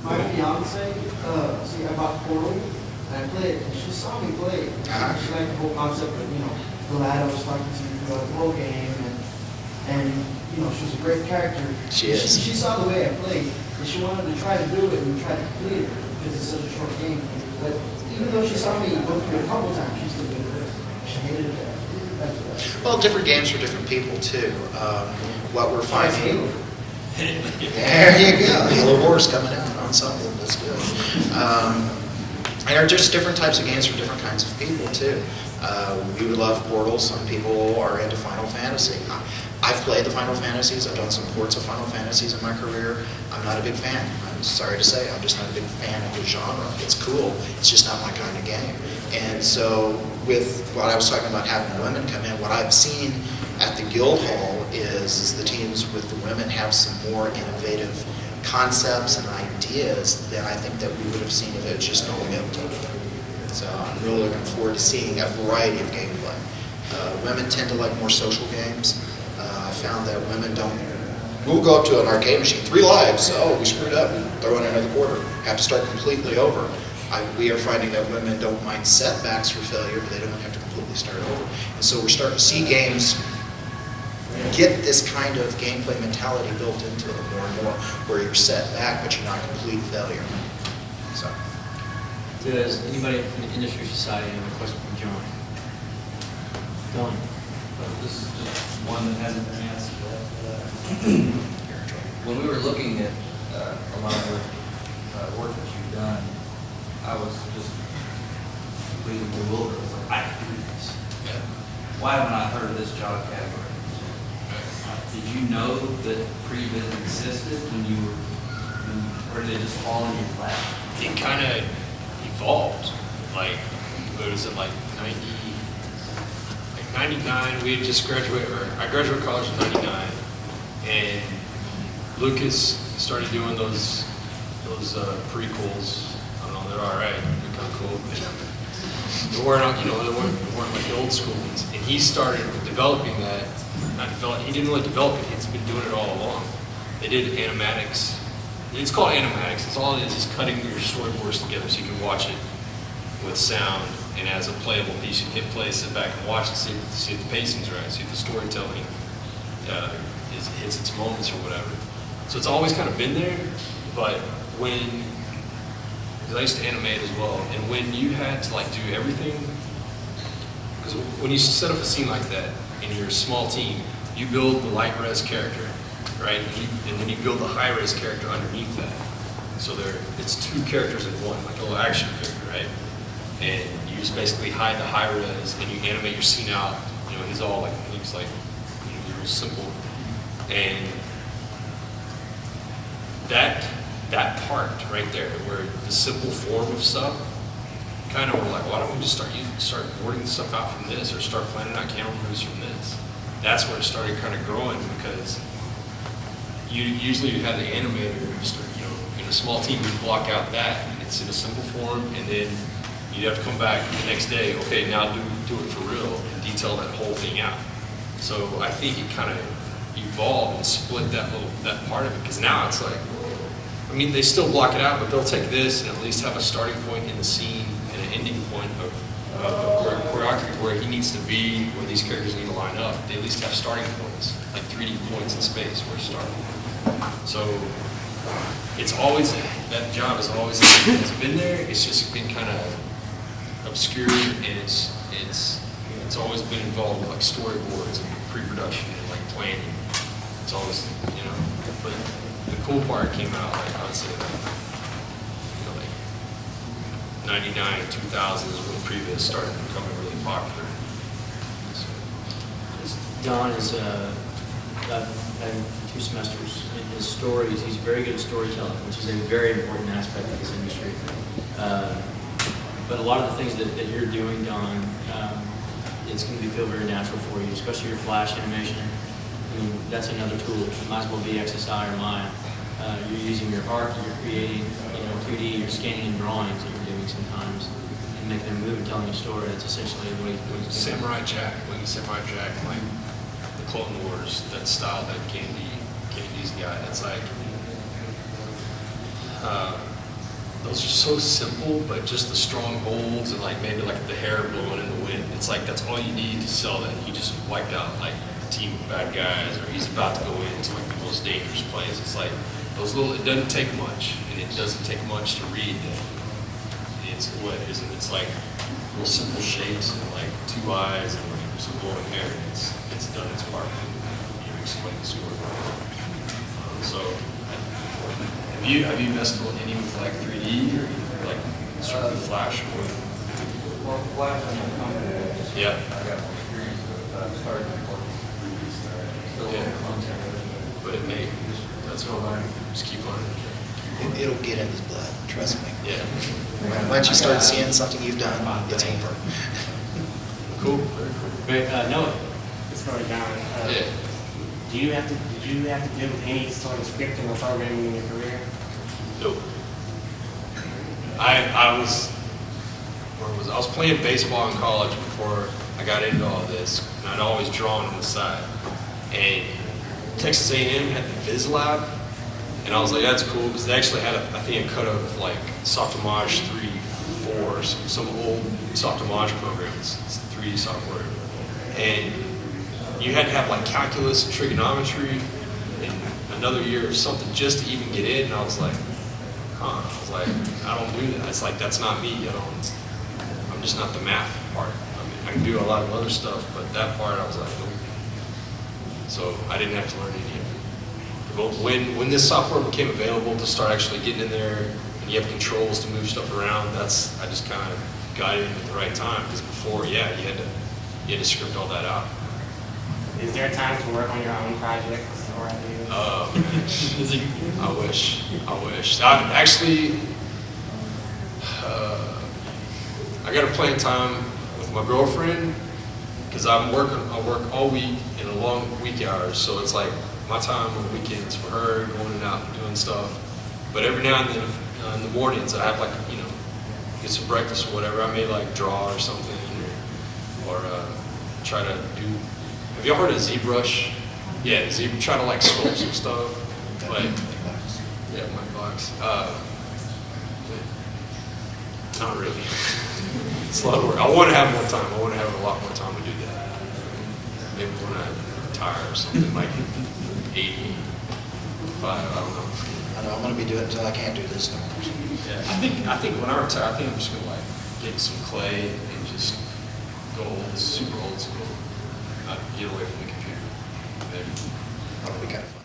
My fiance, see, I bought Portal, and I played, and she saw me play. She liked the whole concept of, the lad I was talking to throughout the whole game, and she was a great character. She is. She saw the way I played, and she wanted to try to do it and try to complete it because it's such a short game. But even though she saw me go through it a couple times, she still did it. She hated it. Well, different games for different people too. What we're finding. There you go. Halo Wars coming out on something. That's good. And there are just different types of games for different kinds of people too. We would love Portal. Some people are into Final Fantasy. I've played the Final Fantasies. I've done some ports of Final Fantasies in my career. I'm not a big fan. I'm sorry to say, I'm just not a big fan of the genre. It's cool. It's just not my kind of game. And so with what I was talking about having women come in, what I've seen at the Guild Hall is the teams with the women have some more innovative concepts and ideas than I think that we would have seen if it was just all male team. So I'm really looking forward to seeing a variety of gameplay. Women tend to like more social games. I found that women don't. We'll go up to an arcade machine, 3 lives. Oh, we screwed up. Throw in another quarter. Have to start completely over. We are finding that women don't mind setbacks for failure, but they don't have to completely start over. And so we're starting to see games get this kind of gameplay mentality built into them more and more, where you're set back, but you're not complete failure. So. Does anybody from the Industry Society have a question for John? John. This is just one that hasn't been answered yet. When we were looking at a lot of the work that you've done, I was just completely bewildered. I was like, I can do this. Yeah. Why haven't I heard of this job category? Did you know that pre-biz existed when you were, or did it just fall in your lap? It kind of evolved. Like, what was it, like 99, we had just graduated, or I graduated college in 99, and Lucas started doing those prequels. I don't know, they're all right, they're kind of cool. They weren't, they weren't like the old school ones. And he started developing that. He didn't really develop it, he's been doing it all along. They did animatics. It's called animatics. It's all it is cutting your storyboards together so you can watch it with sound, and as a playable piece, you can play, sit back and watch it, see if the pacing's right, see if the storytelling hits its moments or whatever. So it's always kind of been there, but because I used to animate as well, and when you had to like do everything, because when you set up a scene like that in your small team, you build the light res character, right? And then you build the high res character underneath that. So it's 2 characters in one, like a little action figure, right? And you just basically hide the high res and you animate your scene out. He's all like, he's like, real simple. And that part right there, where the simple form of stuff, kind of we're like, why don't we just start wording stuff out from this, or start planning out camera moves from this? That's where it started kind of growing, because you have the animator, in a small team, you block out that, and it's in a simple form, and then you'd have to come back the next day, okay, now do it for real, and detail that whole thing out. So I think it kind of evolved and split that part of it, because now it's like, they still block it out, but they'll take this and at least have a starting point in the scene and an ending point of choreography where he needs to be, where these characters need to line up. They at least have starting points, like 3D points in space where to start. So it's always, that job has always been there. It's just been kind of obscured, and it's always been involved with like storyboards and pre-production and like planning. It's always, but the cool part came out, like I would say, like 99 or 2000 is when pre-biz started becoming really popular. Don is, I've had 2 semesters in his stories. He's very good at storytelling, which is a very important aspect of this industry. But a lot of the things that you're doing, Don, it's going to feel very natural for you, especially your flash animation. That's another tool. It might as well be XSI or Maya. You're using your art, you're creating, 2D, you're scanning and drawings that you're doing sometimes, and making them move and telling a story. That's essentially what he's doing. Samurai Jack, like the Clone Wars, that style that Candy's got. It's like, those are so simple, but just the strong holds and like maybe like the hair blowing in the wind. It's like that's all you need to sell that he just wiped out like a team of bad guys, or he's about to go into like the most dangerous place. It's like those little. It doesn't take much, and it doesn't take much to read that. It's what it is, and it's like real simple shapes and like two eyes and like some blowing hair. It's done its part. You explain the story. So. Have you messed with any with like 3D or like strictly Flash or? Well, Flash is my company. Yeah. I got more experience with starting working with 3D stuff. Still a Yeah. little content with it. But hey, that's what I just keep learning. It'll get in his blood, trust me. Yeah. Once you start seeing something you've done, it's over. Cool. Very cool. But Noah, let's go down. Yeah. Did you have to do with any sort of scripting or programming in your career? Nope. I was playing baseball in college before I got into all this, and I'd always drawn on the side. And Texas A&M had the Viz Lab, and I was like, that's cool, because they actually had I think a cut of like Softimage 3.4, some old Softimage programs, it's 3D software, and you had to have like calculus and trigonometry and another year of something just to even get in, and I was like, I was like, I don't do that. It's like, that's not me. I'm just not the math part. I mean, I can do a lot of other stuff, but that part I was like, nope. So I didn't have to learn any of it. But when this software became available to start actually getting in there, and you have controls to move stuff around, I just kind of got in at the right time. Because before, yeah, you had to script all that out. Is there time to work on your own projects or ideas? Oh, man. I wish. Actually, I got to plan time with my girlfriend because I work all week in a long week hours. So it's like my time on the weekends for her, going and out and doing stuff. But every now and then in the mornings, I have like, get some breakfast or whatever. I may like draw or something or try to do. Have y'all heard of ZBrush? Yeah, try to like sculpt some stuff. But yeah, my box. Not really. It's a lot of work. I want to have more time. I want to have a lot more time to do that. Maybe when I retire or something, like 85. I don't know. I know I'm going to be doing it until I can't do this no more. Yeah, I think when I retire, I think I'm just going to like get some clay and just go super old school. Not get away from the computer. Maybe. That'll be kind of fun.